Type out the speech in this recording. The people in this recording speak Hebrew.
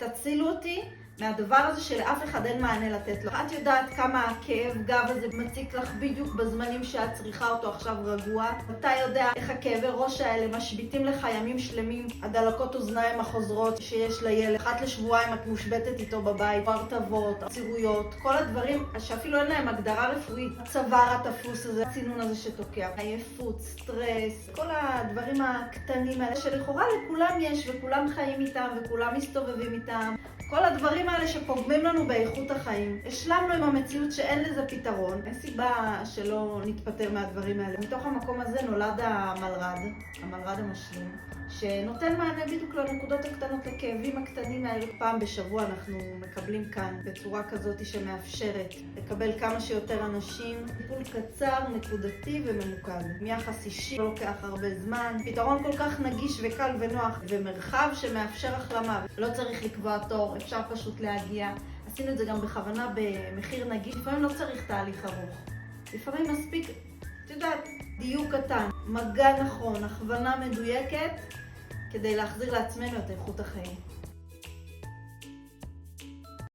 תצילו אותי מהדבר הזה שלאף אחד אין מענה לתת לו. את יודעת כמה הכאב גב הזה מציק לך בדיוק בזמנים שאת צריכה אותו עכשיו רגוע. אתה יודע איך הכאבי ראש האלה משביטים לך ימים שלמים. הדלקות אוזניים החוזרות שיש לילד. אחת לשבועיים את מושבתת איתו בבית. הרטבות, עצירויות, כל הדברים שאפילו אין להם הגדרה רפואית. הצוואר התפוס הזה, הצינון הזה שתוקע. עייפות, סטרס, כל הדברים הקטנים האלה שלכאורה לכולם יש וכולם חיים איתם וכולם מסתובבים איתם. כל הדברים האלה שפוגמים לנו באיכות החיים. השלמנו עם המציאות שאין לזה פתרון. אין סיבה שלא נתפטר מהדברים האלה. מתוך המקום הזה נולד המלר"ד המשלים, שנותן מענה בדיוק לנקודות הקטנות, לכאבים הקטנים האלה. פעם בשבוע אנחנו מקבלים כאן בצורה כזאת שמאפשרת לקבל כמה שיותר אנשים. טיפול קצר, נקודתי וממוקד. מיחס אישי, לא לוקח הרבה זמן. פתרון כל כך נגיש וקל ונוח, ומרחב שמאפשר החלמה. לא צריך לקבוע תור, אפשר פשוט להגיע. עשינו את זה גם בכוונה במחיר נגיש. לפעמים לא צריך תהליך ארוך. לפעמים מספיק, את יודעת, דיוק קטן, מגע נכון, הכוונה מדויקת, כדי להחזיר לעצמנו את איכות החיים.